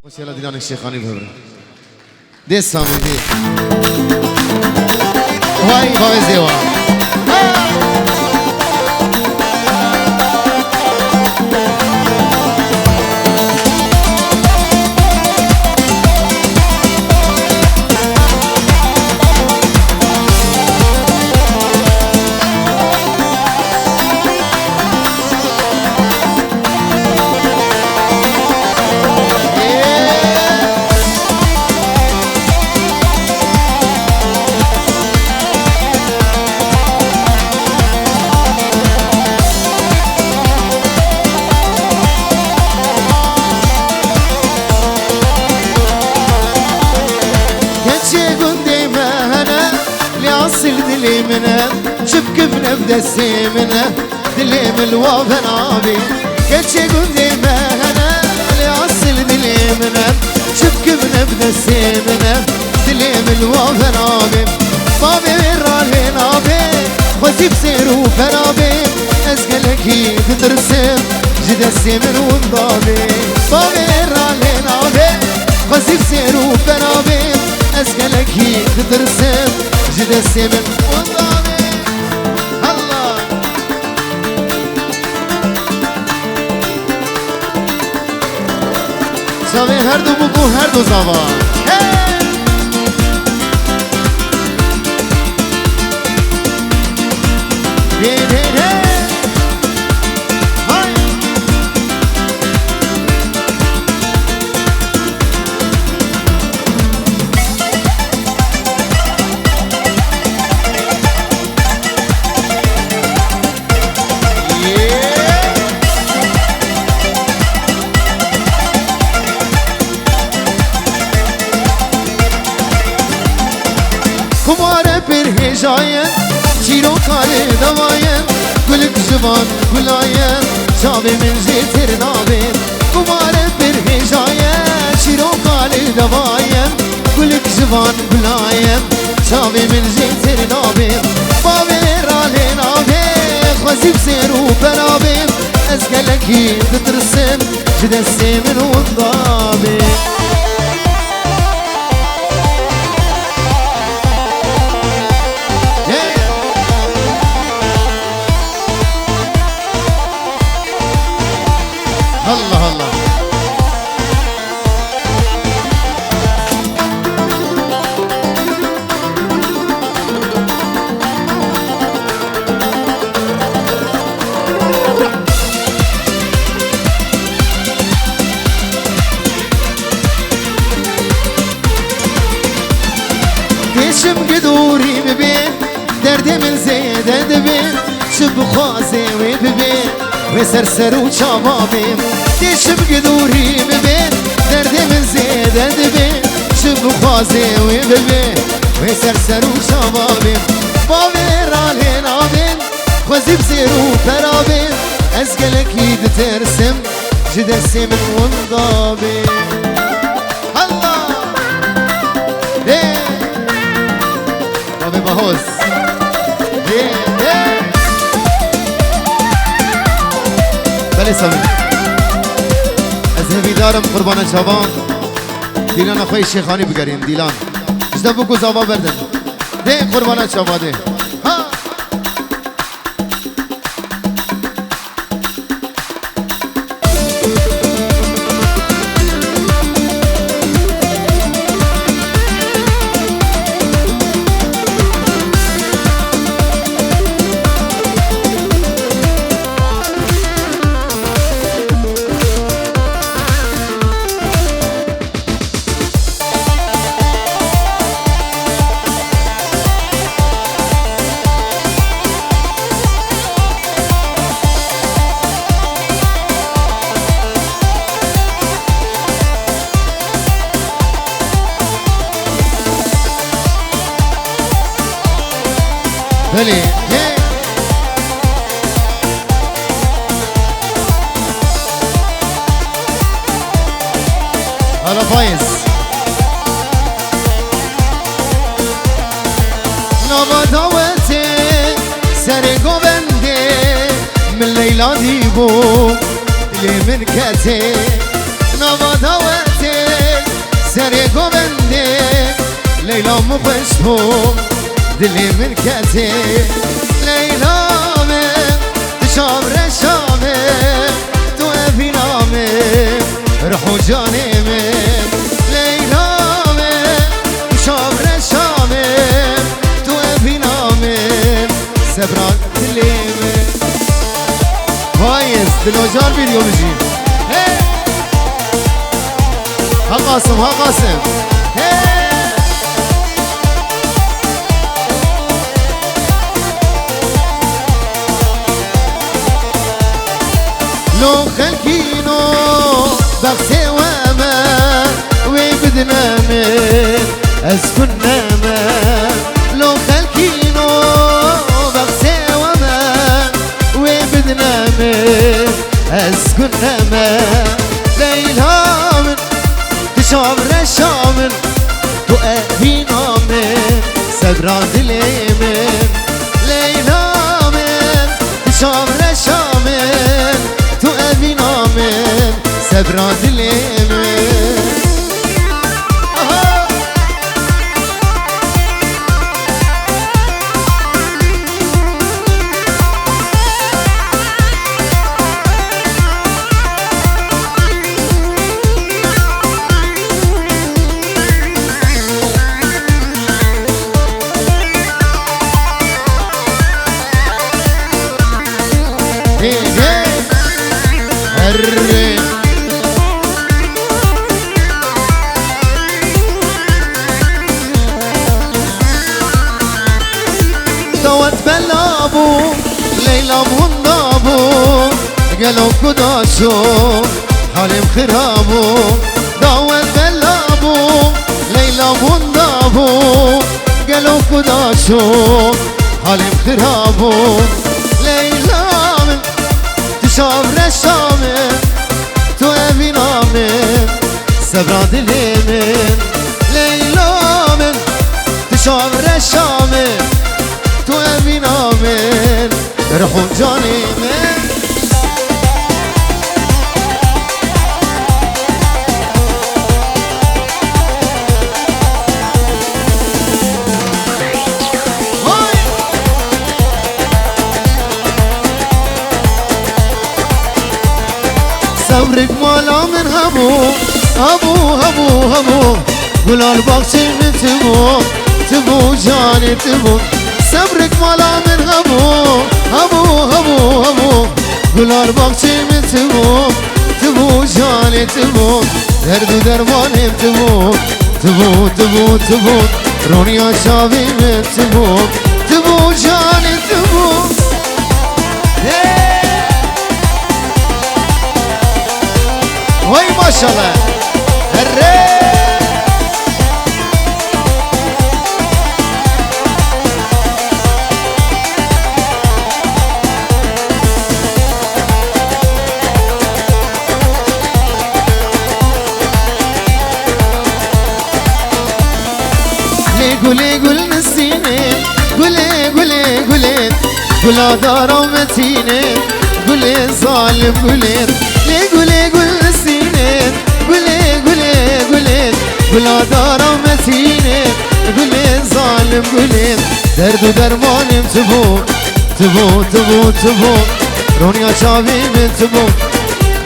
خوش يلا ديلان الشيخاني بهبره دي السامي دي واي باي زيوا دلي منه شبك من بدسي منه دلي من الوفن عابي كتش قندي مهنا اللي اصل دلي منه شبك من بدسي منه دلي من الوفن عابي بابي رالي نابي خوزي بسيرو فرابي اسقلكي تترسم جدسي من وضابي بابي رالي نابي خوزي بسيرو فرابي اسقلكي تترسم جدسي من وضابي الله سامي هردو بوكو هردو زابا kumare perhejayen çiro kare davayen gülük zıvan gülayen çave min zeter nabin kumare perhejayen çiro kare davayen gülük zıvan gülayen çave min zeter nabin bave rale nabe khazib seru berabim ezgeleki titrsem cidesse min udabe الله الله ديشم قدوري ببين درد من زيد دبين شب خوازي وببين وسرسر وشبابين ديشم قدوري ببين درد من زيد دبين شب خوازي وببين وسرسر وشبابين بابي رالي نابين خوزي بزيرو فرابين ازقلكي ترسم جدسي من وضابين الله ليه بابي بهوز ليه ليه بله سامي از هویدارم قربان شبان دیلان اخوی شیخانی بگرین دیلان اجده بگو زابا بردن ده قربان شبا ده ها بله هلا فايز نما دعوتي سر قوبنده من ليلى ديبو اللي من كتي نما دعوتي لیلا مخش بو دلی من کتی لیلا من تشام رشامه تو افینامه روح جانی من لیلا من تشام رشامه تو افینامه سبران دلی من هایست دلوجار ویدیو بجیم ها قاسم ها قاسم لو خلقينو بغسي وما وبدنا من اسكن ما لو خلقينو بغسي وما وبدنا من اسكن ما ليلى من تشام رشام تؤهينا من سبران دلي من ليلى من تشام رشام تؤهينا من سبران دلي من توت بلابو ليلى منابو قالوا كداشو حالم خرابو دوت بلابو ليلى منابو قالوا كداشو حالم خرابو ليلى من تشام رشامه تو ابینامه سبران دلی من لیلا من تشام رشامه تو ابینامه رحون جانی من صبرك مالا من هبو گلال باغچه من تبو جانی تبو صبرك مالا من هبو گلال باغچه من تبو جانی تبو درد و درمانم تبو رونیا شاوی من تبو جانی تبو وای ماشاءالله هره گل نسینه گل گلا دارم متینه گل ظالم گل نسینه گل گلا دارم متینه گل ظالم درد و درمانم تبو رونیا چاوی من تبو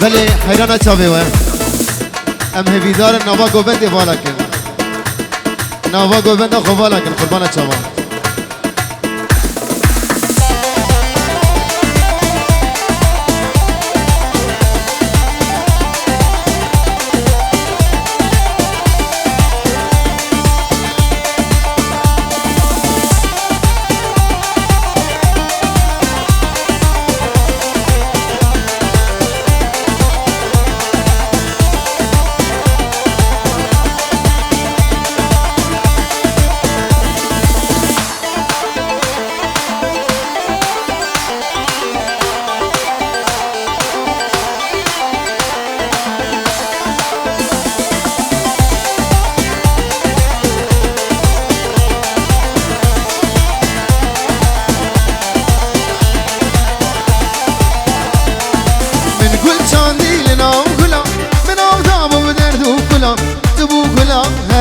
بله حیرانه چاوی و ام هویدار نوا گوبند والا کن نوا گوبند خوالا کن قربان چاوا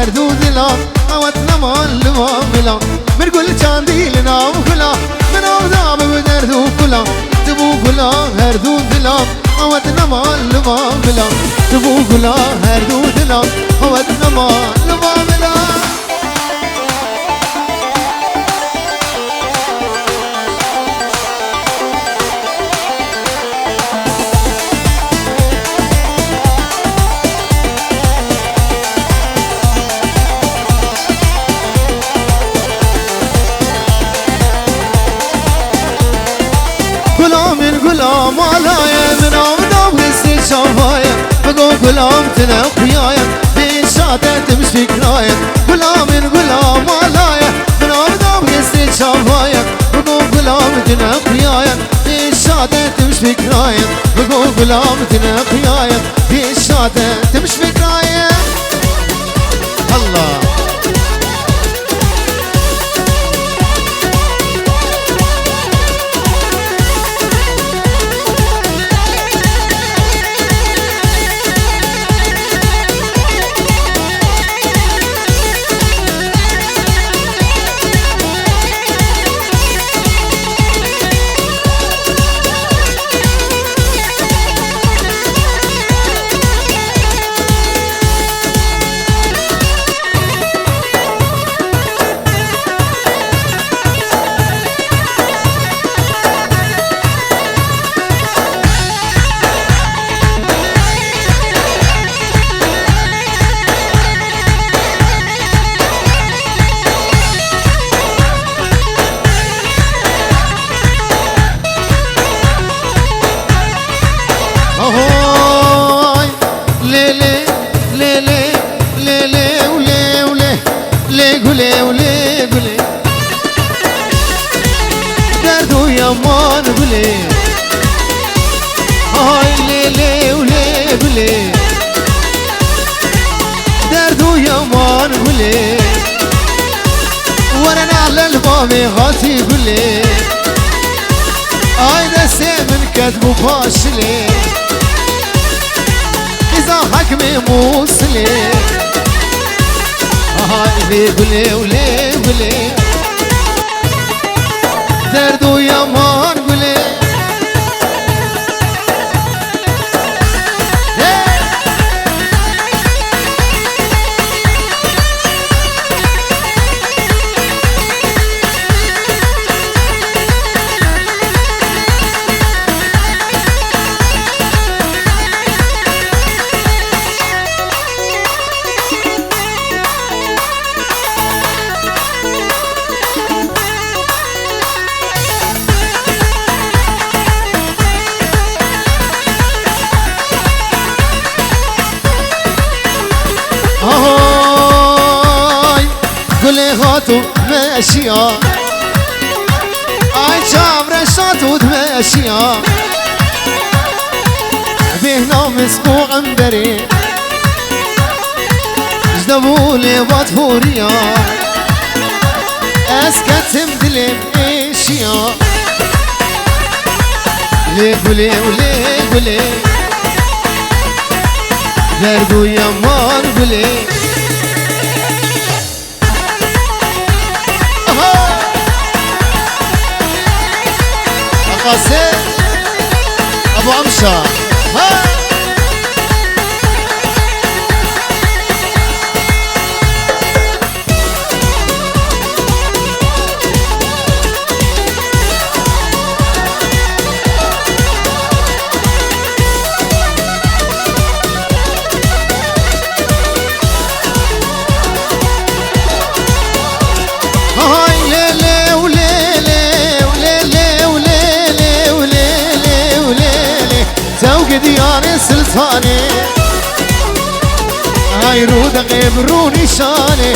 هر دو دلا قوت نمان لما ملا من كل چاندی لنا وكلا من أوزاب بدردو كلا تبو كلا هردو دلا أود نمان لما ملا تبو كلا هردو دلا أود نمان لما ملا غلام علايا من عمدام هسي شافايا بقو غلام تنقيايا بإنشاء تمش فكرايا غلام علايا من عمدام هسي شافايا بقو غلام تنقيايا بإنشاء تمش فكرايا بقو غلام تنقيايا بإنشاء تمش فكرايا الله يمان بلي هاي ليلي ولي بلي دردو يمان بلي وانا على الباب غاتي بلي هاي دسي من كتب فاشلي إذا حكمي موصلي هاي لي بلي ولي بلي دردو يمان قولي غاتو ماشية اي شابر شاتو ماشية بهنا مسبوع مبري جدبولي بطفوريا اسكت مدلي بإيشيا ليه قولي وليه قولي دردو يمان قولي قاسم ابو عمشة ديار سلطاني هاي رود غيبروني شاني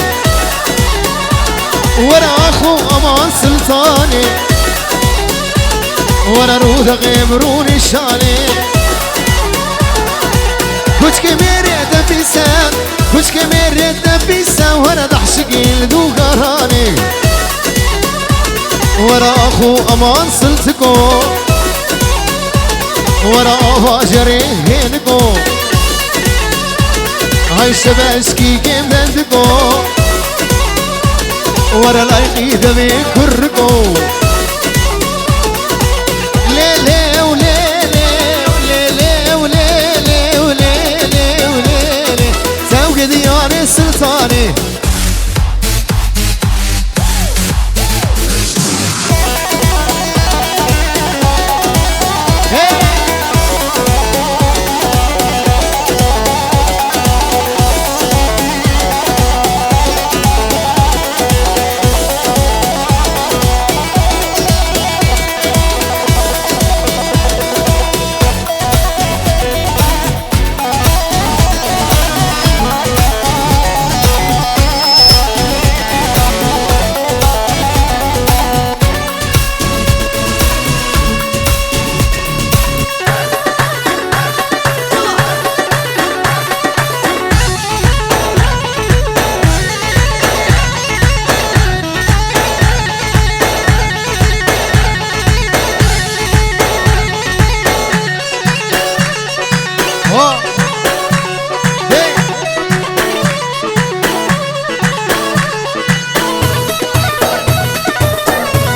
ورا اخو امان سلطاني ورا رود غيبروني شاني كوش كميري دبيسان كوش كميري دبيسان ورا دحشقي لدو غراني ورا اخو امان سلطكو ورا فاجري هينكو هاي شباشكي كيم بندكو ورا لايقي دمي كركو ليلي وليلي وليلي وليلي وليلي وليلي سوق ديار السلطاني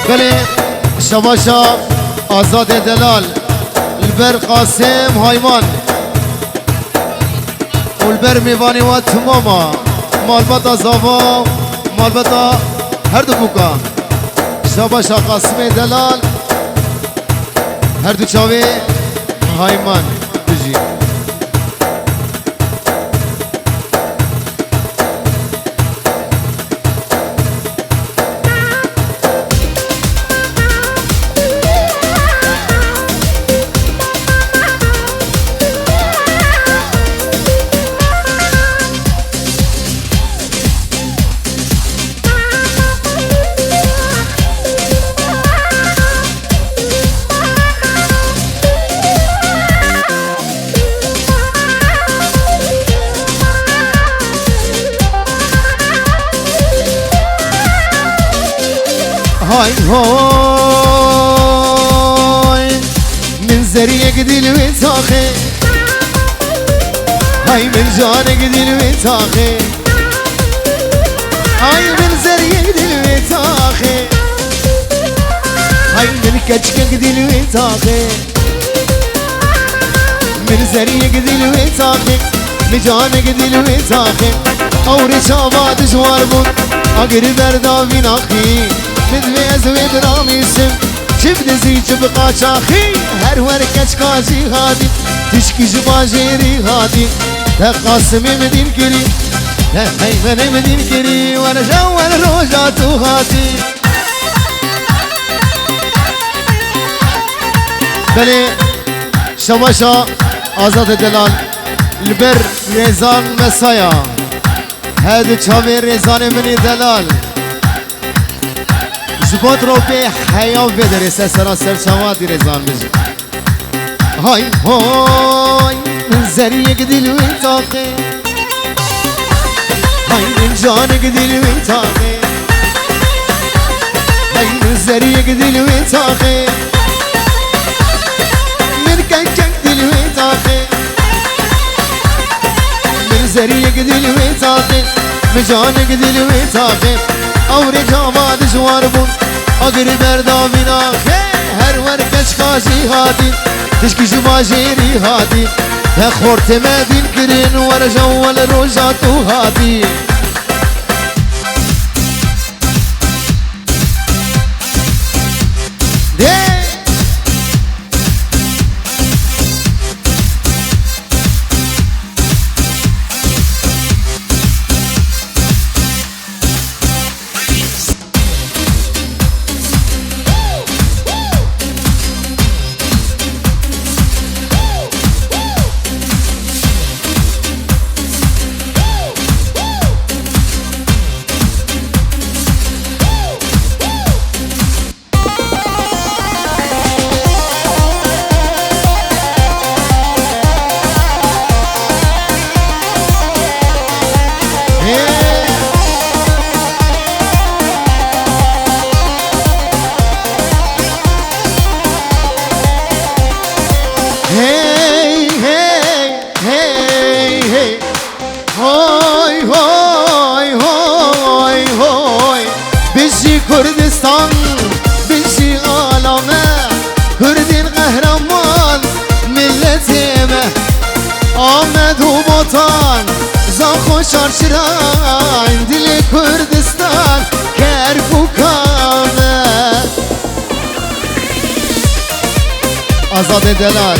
بله شباشا آزاد دلال البر قاسم هایمان والبر میوانی و تماما مالبتا زاوا مالبتا هر دو بوکا شباشا قاسم دلال هر دو چاوی هایمان بجی هاي هاي من زريك دل وتاخي هاي من جانك دل وتاخي هاي من زريك دل وتاخي هاي من كشكك دل وتاخي من زريك دل وتاخي من جانك دل وتاخي اوري شابات جوار بون اقري بردافين اخي من ويز دراميسم شفت زيج بقاشاخي هر وركش قاسي هادي تشكي جباجيري هادي تقاسمي مدين كري هيمني مدين كري وانا جوال روجاتو هادي بلي شواشا آزاد دلال البر ريزان مسايا هادو چاوي ريزان مني دلال زباد رو به حیام بدره سرا سرچوادی رزان بجی های های من زریک دلوی تاقه های من جانک دلوی تاقه های من زریک دلوی تاقه من کچک دلوی تاقه من زریک دلوی تاقه من جانک دلوی تاقه اوري جاماد جوار بون اقري بردافين اخي هر وركش خاشي هادي تشكي جماجيري هادي خورت مدين كرين ورا جوال روجاتو هادي شرشران دل کردستان کرکوکانه آزاد دلال